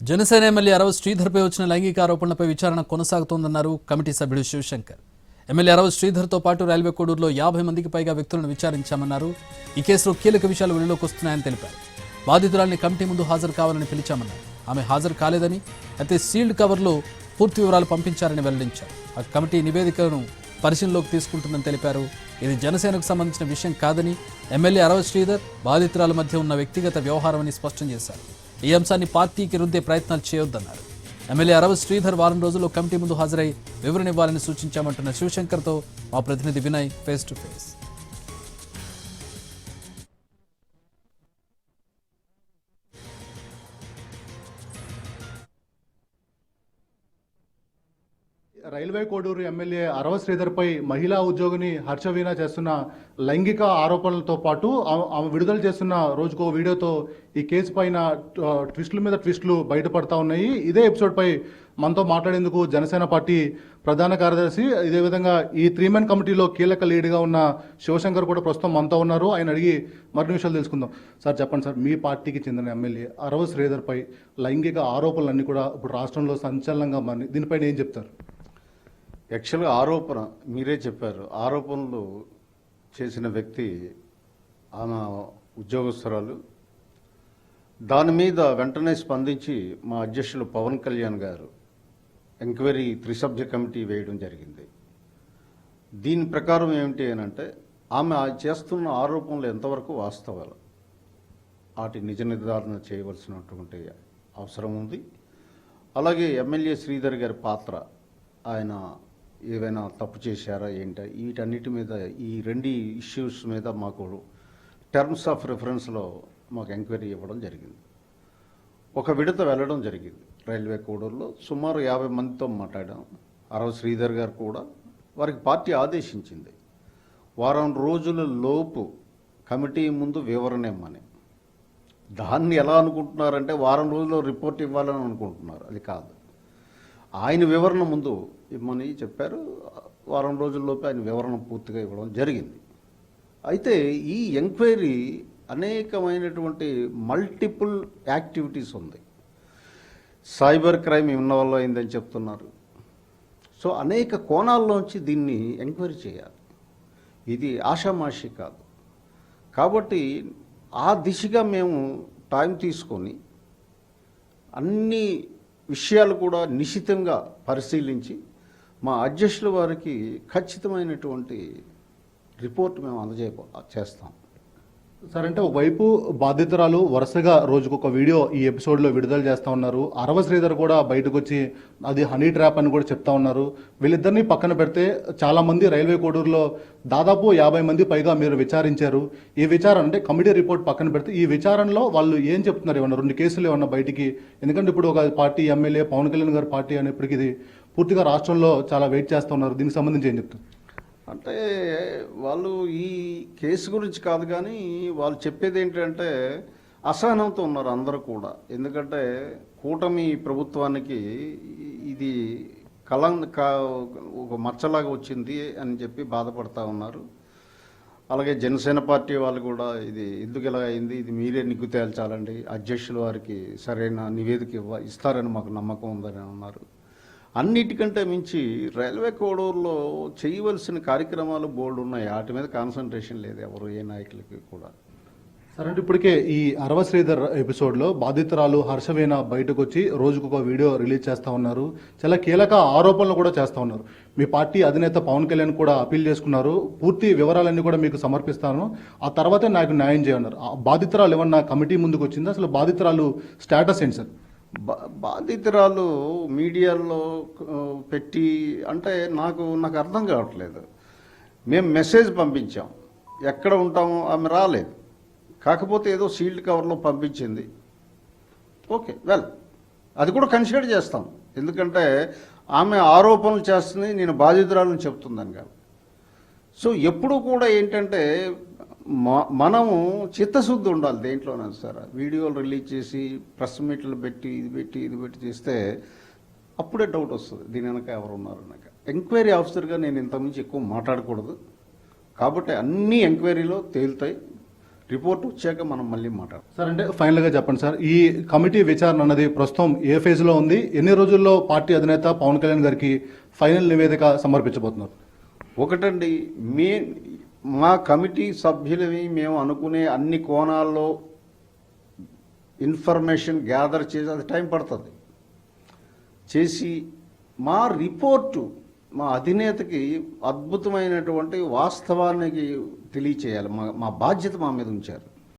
Janasena MLA Arava శ్రీధర్పై వచ్చిన లైంగిక ఆరోపణలపై విచారణ కొనసాగుతోందన్నారు కమిటీ సభ్యుడు శివశంకర్. ఎమ్మెల్యే అరవ శ్రీధర్తో పాటు రైల్వే కోడూరులో 50 మందికి పైగా వ్యక్తులను విచారించామన్నారు. ఈ కేసులో కీలక విషయాలు వెలుగులోకి వస్తున్నాయని తెలిపారు. బాధితురాల్ని కమిటీ ముందు హాజరు కావాలని పిలిచామన్నారు. ఆమె హాజరు కాలేదని, అయితే సీల్డ్ కవర్లో పూర్తి వివరాలు పంపించారని వెల్లడించారు. ఆ కమిటీ నివేదికను పరిశీలనలోకి తీసుకుంటుందని తెలిపారు. ఇది జనసేనకు సంబంధించిన విషయం కాదని, ఎమ్మెల్యే అరవ శ్రీధర్ బాధితురాల మధ్య ఉన్న వ్యక్తిగత వ్యవహారమని స్పష్టం చేశారు. ఈ అంశాన్ని పార్టీకి రుద్దే ప్రయత్నాలు చేయొద్దన్నారు. ఎమ్మెల్యే అరవ శ్రీధర్ వారం రోజుల్లో కమిటీ ముందు హాజరై వివరణ ఇవ్వాలని సూచించామంటున్న శివశంకర్తో మా ప్రతినిధి Vinay face to face. Railway Koduru MLA Arava శ్రీధర్పై మహిళా ఉద్యోగిని హర్షవీణ చేస్తున్న లైంగిక ఆరోపణలతో పాటు ఆమె విడుదల చేస్తున్న రోజుకో వీడియోతో ఈ కేసు పైన ట్విస్టుల మీద ట్విస్టులు బయటపడతా ఉన్నాయి. ఇదే ఎపిసోడ్పై మనతో మాట్లాడేందుకు జనసేన పార్టీ ప్రధాన కార్యదర్శి, ఇదే విధంగా ఈ 3 మెన్ కమిటీలో కీలక లీడ్గా ఉన్న శివశంకర్ కూడా ప్రస్తుతం మనతో ఉన్నారు. ఆయన అడిగి మరిన్ని విషయాలు తెలుసుకుందాం. సార్ చెప్పండి సార్, మీ పార్టీకి చెందిన ఎమ్మెల్యే అరవ శ్రీధర్పై లైంగిక ఆరోపణలన్నీ కూడా ఇప్పుడు రాష్ట్రంలో సంచలనంగా మారి, దీనిపైన ఏం చెప్తారు? యాక్చువల్గా ఆరోపణ మీరే చెప్పారు. ఆరోపణలు చేసిన వ్యక్తి ఆమె ఉద్యోగస్తురాలు. దాని మీద వెంటనే స్పందించి మా అధ్యక్షులు పవన్ కళ్యాణ్ గారు ఎంక్వైరీ 3 సభ్య కమిటీ వేయడం జరిగింది. దీని ప్రకారం ఏమిటి అంటే ఆమె చేస్తున్న ఆరోపణలు ఎంతవరకు వాస్తవాలు, వాటి నిజ నిర్ధారణ చేయవలసినటువంటి అవసరం ఉంది. అలాగే ఎమ్మెల్యే శ్రీధర్ గారి పాత్ర, ఆయన ఏవైనా తప్పు చేశారా ఏంటా, వీటన్నిటి మీద ఈ 2 ఇష్యూస్ మీద మాకు టర్మ్స్ ఆఫ్ రిఫరెన్స్లో మాకు ఎంక్వైరీ ఇవ్వడం జరిగింది. ఒక విడత వెళ్ళడం జరిగింది రైల్వే కోడూరులో. సుమారు 50 మందితో మాట్లాడాం. అరవ శ్రీధర్ గారు కూడా, వారికి పార్టీ ఆదేశించింది వారం రోజుల లోపు కమిటీ ముందు వివరణ ఇమ్మని. దాన్ని ఎలా అనుకుంటున్నారంటే వారం రోజుల్లో రిపోర్ట్ ఇవ్వాలని అనుకుంటున్నారు. అది కాదు, ఆయన వివరణ ముందు ఇమ్మని చెప్పారు. వారం రోజుల్లోపు ఆయన వివరణ పూర్తిగా ఇవ్వడం జరిగింది. అయితే ఈ ఎంక్వైరీ అనేకమైనటువంటి మల్టిపుల్ యాక్టివిటీస్ ఉంది. సైబర్ క్రైమ్ ఇన్వాల్వ్ అయిందని చెప్తున్నారు. సో అనేక కోణాల్లోంచి దీన్ని ఎంక్వైరీ చేయాలి. ఇది ఆషామాషి కాదు. కాబట్టి ఆ దిశగా మేము టైం తీసుకొని అన్ని విషయాలు కూడా నిశితంగా పరిశీలించి మా అధ్యక్షుల వారికి ఖచ్చితమైనటువంటి రిపోర్ట్ మేము చేస్తాం. సార్, అంటే ఒకవైపు బాధితురాలు వరుసగా రోజుకొక వీడియో ఈ ఎపిసోడ్లో విడుదల చేస్తూ ఉన్నారు. అరవ శ్రీధర్ కూడా బయటకు వచ్చి అది హనీ ట్రాప్ అని కూడా చెప్తా ఉన్నారు. వీళ్ళిద్దరిని పక్కన పెడితే చాలామంది రైల్వే కోడూరులో దాదాపు 50 మంది పైగా మీరు విచారించారు. ఈ విచారణ అంటే కమిటీ రిపోర్ట్ పక్కన పెడితే ఈ విచారణలో వాళ్ళు ఏం చెప్తున్నారు? ఏమన్నా 2 కేసులు ఏమన్నా బయటికి? ఎందుకంటే ఇప్పుడు ఒక పార్టీ ఎమ్మెల్యే పవన్ కళ్యాణ్ గారి పార్టీ అనేప్పటికీ ఇది పూర్తిగా రాష్ట్రంలో చాలా వెయిట్ చేస్తూ ఉన్నారు. దీనికి సంబంధించి ఏం చెప్తారు? అంటే వాళ్ళు ఈ కేసు గురించి కాదు, కానీ వాళ్ళు చెప్పేది ఏంటంటే అసహనంతో ఉన్నారు అందరూ కూడా. ఎందుకంటే కూటమి ప్రభుత్వానికి ఇది ఒక మచ్చలాగా వచ్చింది అని చెప్పి బాధపడతా ఉన్నారు. అలాగే జనసేన పార్టీ వాళ్ళు కూడా ఇది ఎందుకు ఇలా అయింది, ఇది మీరే నిగ్గు తేల్చాలండి, అధ్యక్షుల వారికి సరైన నివేదిక ఇస్తారని మాకు నమ్మకం ఉందని అన్నారు. అన్నిటికంటే మించి రైల్వే కోడూరులో చేయవలసిన కార్యక్రమాలు బోల్డ్ ఉన్నాయి. వాటి మీద కాన్సన్ట్రేషన్ లేదు ఎవరు, ఏ నాయకులకి కూడా. సరే, అంటే ఇప్పటికే ఈ అరవ శ్రీధర్ ఎపిసోడ్లో బాధితురాలు హర్షవీణ బయటకు వచ్చి రోజుకొక వీడియో రిలీజ్ చేస్తూ ఉన్నారు. చాలా కీలక ఆరోపణలు కూడా చేస్తూ ఉన్నారు. మీ పార్టీ అధినేత పవన్ కళ్యాణ్ కూడా అప్పీల్ చేసుకున్నారు, పూర్తి వివరాలన్నీ కూడా మీకు సమర్పిస్తాను, ఆ తర్వాతే నాకు న్యాయం చేయన్నారు. బాధితురాలు ఏమన్నా కమిటీ ముందుకు వచ్చిందా? అసలు బాధితురాలు స్టేటస్ ఏంటి సార్? బాధితురాలు మీడియాలో పెట్టి అంటే నాకు అర్థం కావట్లేదు. మేము మెసేజ్ పంపించాం, ఎక్కడ ఉంటామో ఆమె రాలేదు. కాకపోతే ఏదో సీల్డ్ కవర్లో పంపించింది. ఓకే, వెల్, అది కూడా కన్సిడర్ చేస్తాం. ఎందుకంటే ఆమె ఆరోపణలు చేస్తుంది, నేను బాధితురాలను చెప్తుందని కాదు. సో ఎప్పుడు కూడా ఏంటంటే మనము చిత్తశుద్ధి ఉండాలి దేంట్లోనే సార్. వీడియోలు రిలీజ్ చేసి ప్రెస్ మీట్లు పెట్టి ఇది పెట్టి చేస్తే అప్పుడే డౌట్ వస్తుంది దీని వెనక ఎవరు ఉన్నారు అనక. ఎంక్వైరీ ఆఫీసర్గా నేను ఇంతకుమించి ఎక్కువ మాట్లాడకూడదు. కాబట్టి అన్ని ఎంక్వైరీలో తేలుతాయి. రిపోర్ట్ వచ్చాక మనం మళ్ళీ మాట్లాడదాం. సార్ అంటే ఫైనల్గా చెప్పండి సార్, ఈ కమిటీ విచారణ అన్నది ప్రస్తుతం ఏ ఫేజ్లో ఉంది? ఎన్ని రోజుల్లో పార్టీ అధినేత పవన్ కళ్యాణ్ గారికి ఫైనల్ నివేదిక సమర్పించబోతున్నారు? ఒకటండి, మా కమిటీ సభ్యులవి మేము అనుకునే అన్ని కోణాల్లో ఇన్ఫర్మేషన్ గ్యాదర్ చేసి అది టైం పడుతుంది చేసి మా రిపోర్టు మా అధినేతకి అద్భుతమైనటువంటి వాస్తవానికి తెలియచేయాలి. మా బాధ్యత మా మీద ఉంచారు.